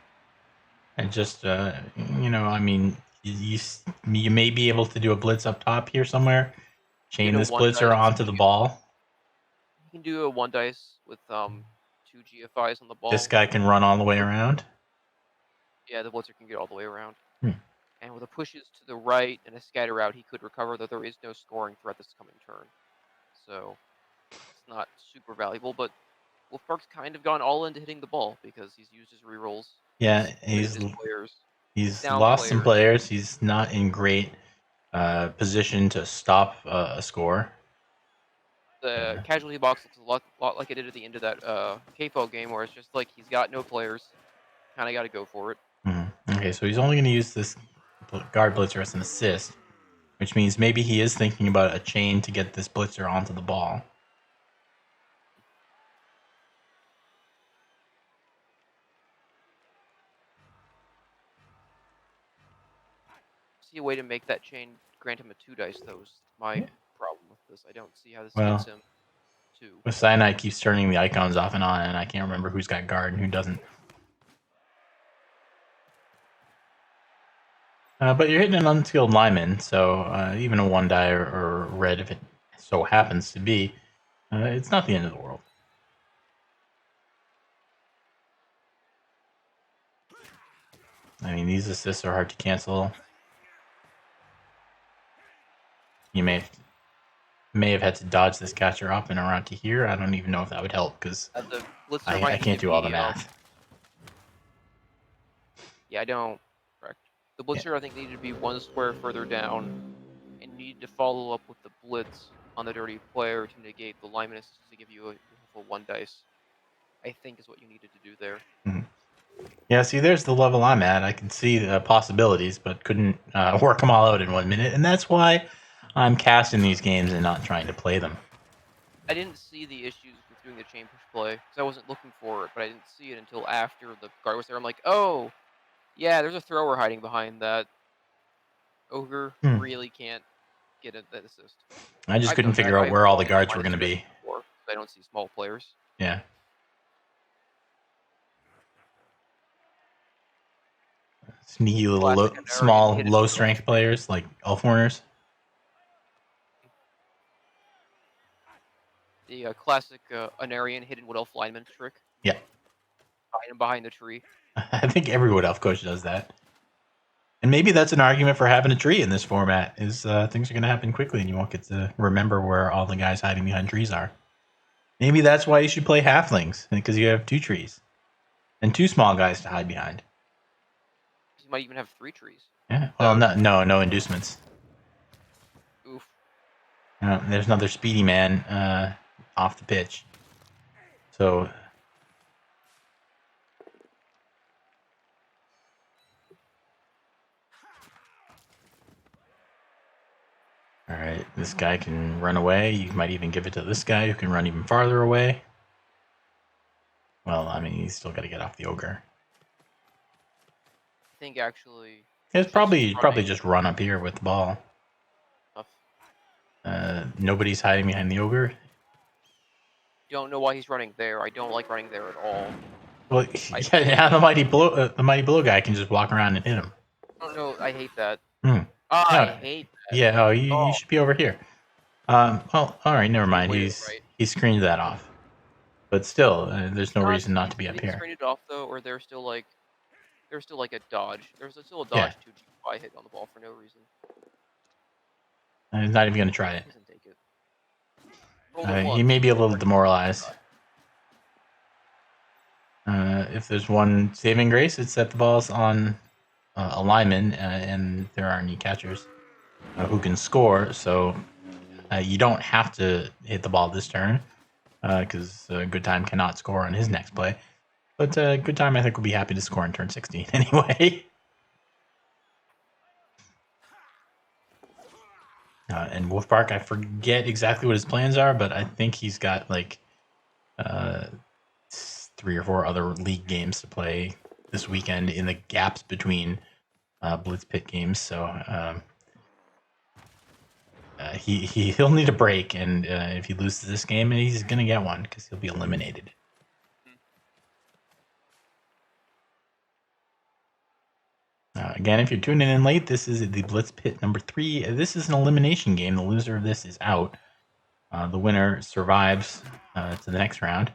S1: And just, I mean, you may be able to do a blitz up top here somewhere. Chain
S2: Get a
S1: this
S2: one
S1: blitzer
S2: dice.
S1: onto the ball.
S2: You can do a one dice with 2 GFIs on the ball.
S1: This guy can run all the way around.
S2: Yeah, the blitzer can get all the way around.
S1: Hmm.
S2: And with the pushes to the right and a scatter out, he could recover, though there is no scoring threat this coming turn. So it's not super valuable, but Woofbark's kind of gone all into hitting the ball because he's used his rerolls.
S1: Yeah,
S2: He's his players.
S1: he's
S2: Down
S1: lost some
S2: players.
S1: players. He's not in great position to stop a score.
S2: The casualty box looks a lot like it did at the end of that KFO game, where it's just like he's got no players. Kind of got to go for it.
S1: Okay, so he's only going to use this guard blitzer as an assist, which means maybe he is thinking about a chain to get this blitzer onto the ball.
S2: See a way to make that chain grant him a 2 dice, though, is my problem with this. I don't see how this
S1: Well,
S2: gets him 2.
S1: With Cyanide keeps turning the icons off and on, and I can't remember who's got guard and who doesn't. But you're hitting an unskilled lineman, so even a 1-die or red, if it so happens to be, it's not the end of the world. I mean, these assists are hard to cancel. You may have had to dodge this catcher up and around to here. I don't even know if that would help because
S2: The blitzer
S1: I
S2: might need
S1: can't
S2: to
S1: do all the
S2: be,
S1: math.
S2: Yeah, I don't. Correct. The blitzer, I think, needed to be 1 square further down and needed to follow up with the blitz on the dirty player to negate the lineman assist to give you a 1 dice. I think is what you needed to do there.
S1: Mm-hmm. Yeah, see, there's the level I'm at. I can see the possibilities, but couldn't work them all out in 1 minute, and that's why I'm casting these games and not trying to play them.
S2: I didn't see the issues with doing the chain push play because I wasn't looking for it, but I didn't see it until after the guard was there. I'm like, oh, yeah, there's a thrower hiding behind that. Ogre really can't get that assist.
S1: I just couldn't figure out where all the guards were going to be.
S2: Before, I don't see small players.
S1: Yeah. Sneaky little small, low-strength players like Elfwarners.
S2: The classic Anarian hidden Wood Elf lineman trick.
S1: Yeah.
S2: Hide him behind the tree.
S1: I think every Wood Elf coach does that. And maybe that's an argument for having a tree in this format, is things are going to happen quickly and you won't get to remember where all the guys hiding behind trees are. Maybe that's why you should play halflings, because you have 2 trees. And 2 small guys to hide behind.
S2: You might even have 3 trees.
S1: Yeah. Well, no inducements.
S2: Oof.
S1: There's another speedy man off the pitch. So... Alright, this guy can run away. You might even give it to this guy who can run even farther away. Well, I mean, he's still got to get off the ogre.
S2: I think actually...
S1: It's probably just run up here with the ball. Nobody's hiding behind the ogre.
S2: Don't know why he's running there. I don't like running there at all.
S1: Well, yeah, the mighty blow guy can just walk around and hit him.
S2: I don't know. I hate that.
S1: I
S2: hate that.
S1: Yeah. You should be over here. Well, all right. Never mind. He screened that off. But still, there's no reason not to be up here.
S2: Screened it off though, or there's still like a dodge. There's still a dodge 2 GFI hit on the ball for no reason.
S1: He's not even going to try it.
S2: He doesn't take it.
S1: He may be a little demoralized. If there's one saving grace, it's that the ball's on a lineman and there aren't any catchers who can score. So you don't have to hit the ball this turn because Good Time cannot score on his next play. But Good Time, I think, will be happy to score in turn 16 anyway. And Woofbark, I forget exactly what his plans are, but I think he's got like 3 or 4 other league games to play this weekend in the gaps between Blitz Pit games. So he'll need a break, and if he loses this game, he's gonna get one because he'll be eliminated. Again, if you're tuning in late, this is the Blitz Pit number 3. This is an elimination game. The loser of this is out. The winner survives to the next round.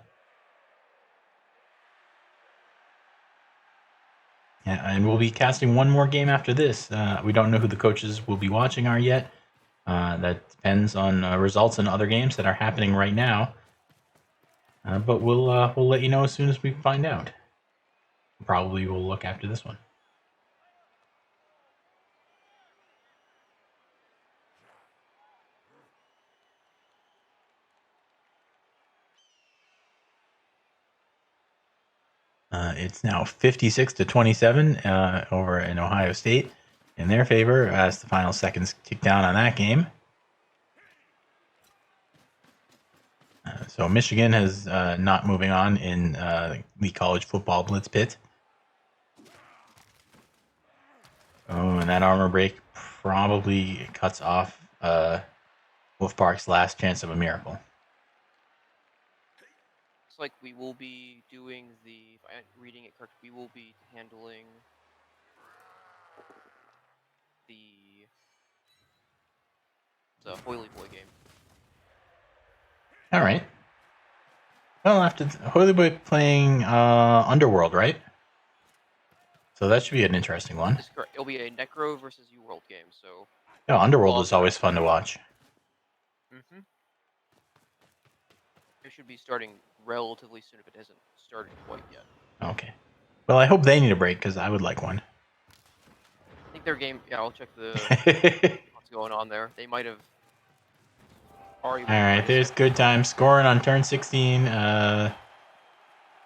S1: And we'll be casting one more game after this. We don't know who the coaches will be watching are yet. That depends on results in other games that are happening right now. But we'll let you know as soon as we find out. Probably we'll look after this one. It's now 56-27 over in Ohio State in their favor as the final seconds tick down on that game. So Michigan has not moving on in the college football Blitz Pit. Oh, and that armor break probably cuts off Woofbark's last chance of a miracle.
S2: Looks like we will be doing if I'm reading it correct, we will be handling the Hoily Boy game.
S1: All right. Well, after Holy Boy playing Underworld, right? So that should be an interesting one.
S2: It's correct. It'll be a Necro versus U-World game. So
S1: yeah, Underworld is always fun to watch.
S2: Mm-hmm. It should be starting relatively soon if it hasn't started quite yet.
S1: Okay. Well, I hope they need a break because I would like one.
S2: I think their game. Yeah, I'll check what's going on there. They might have. All
S1: right, there's Good Time scoring on turn 16.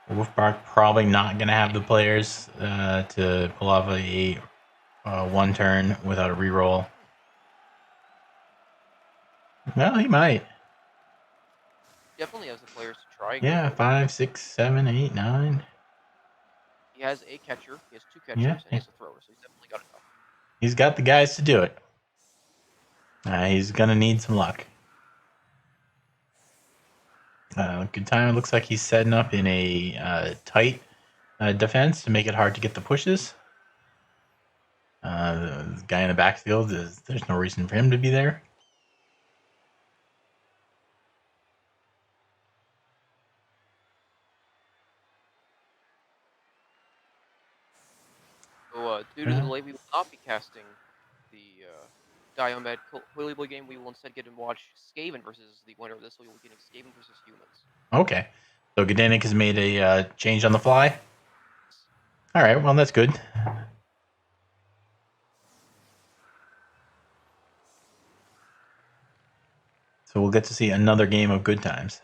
S1: Woofbark probably not going to have the players to pull off a one turn without a reroll. Well, he might.
S2: Definitely has the players to try.
S1: Yeah, 5, 6, 7, 8, 9.
S2: He has a catcher. He has 2 catchers, and he has a thrower, so he's definitely got enough.
S1: He's got the guys to do it. He's going to need some luck. Good Time. It looks like he's setting up in a tight defense to make it hard to get the pushes. The guy in the backfield, there's no reason for him to be there.
S2: So, due to the delay, we will not be casting the Diomed Holy Boy game. We will instead get to watch Skaven versus the winner of this. So we will be getting Skaven versus humans.
S1: Okay. So Gdanik has made a change on the fly? All right, well, that's good. So we'll get to see another game of Good Times.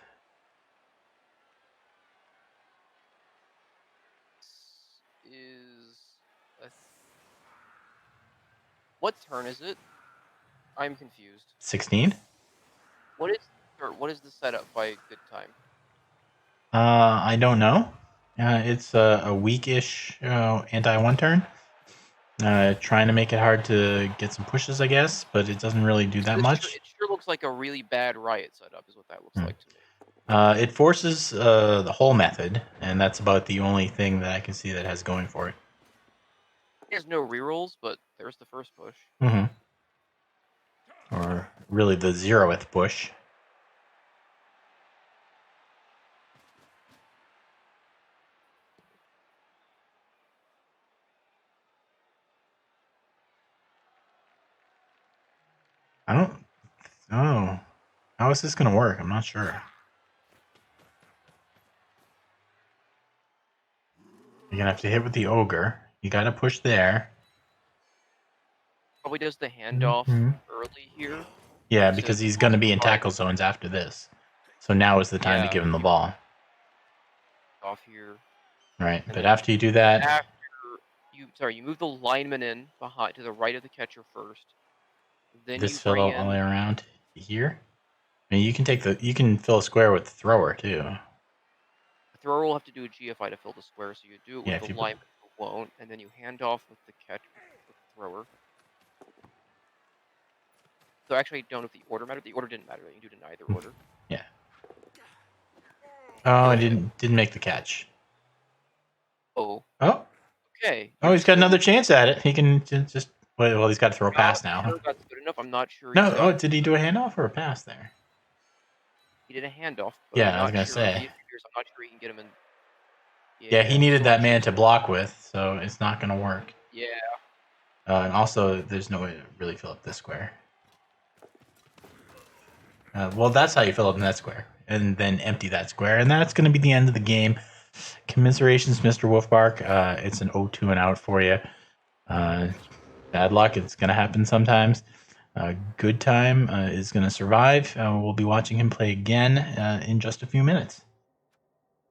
S2: What turn is it? I'm confused.
S1: 16?
S2: What is the setup by Good Time?
S1: I don't know. It's a weakish anti-one turn. Trying to make it hard to get some pushes, I guess, but it doesn't really do that much.
S2: It sure looks like a really bad Riot setup is what that looks like to me.
S1: It forces the whole method, and that's about the only thing that I can see that has going for it.
S2: There's no rerolls, but there's the first push.
S1: Mm-hmm. Or really the 0th push. Oh, how is this going to work? I'm not sure. You're gonna have to hit with the ogre. You gotta push there.
S2: Probably does the handoff early here.
S1: Yeah,
S2: To
S1: because he's gonna be in
S2: try
S1: tackle zones after this. So now is the time to
S2: Yeah,
S1: give him the ball.
S2: off here.
S1: Right.
S2: And
S1: But
S2: then
S1: after you do that,
S2: after you move the lineman in behind to the right of the catcher first. Then
S1: this
S2: you bring
S1: fill all the way
S2: in
S1: around here. I mean, you can fill a square with the thrower too.
S2: the thrower will have to do a GFI to fill the square, so you do it
S1: Yeah,
S2: with
S1: if
S2: the
S1: you
S2: lineman who won't, and then you hand off with the with the thrower. So actually, I don't know if the order mattered. The order didn't matter. You can do it in either order.
S1: yeah. Oh, I
S2: Okay.
S1: didn't make the catch.
S2: Oh.
S1: Oh,
S2: Okay.
S1: oh,
S2: You're
S1: he's got
S2: still
S1: another chance at it. He can just well, he's got to throw a
S2: not
S1: pass now.
S2: sure that's good enough. I'm not sure he's
S1: No, oh,
S2: got.
S1: did he do a handoff or a pass there?
S2: He did a handoff, but I'm
S1: Yeah, I was
S2: not
S1: gonna
S2: sure. The
S1: say.
S2: issue here is I'm not sure he can get him in.
S1: Yeah, he
S2: Yeah,
S1: needed
S2: so
S1: that man to block with, so it's not gonna work.
S2: yeah.
S1: And also, there's no way to really fill up this square. Well, that's how you fill up that square, and then empty that square, and that's going to be the end of the game. Commiserations, Mr. Woofbark. It's an 0-2 and out for you. Bad luck. It's going to happen sometimes. Good Time is going to survive. We'll be watching him play again in just a few minutes.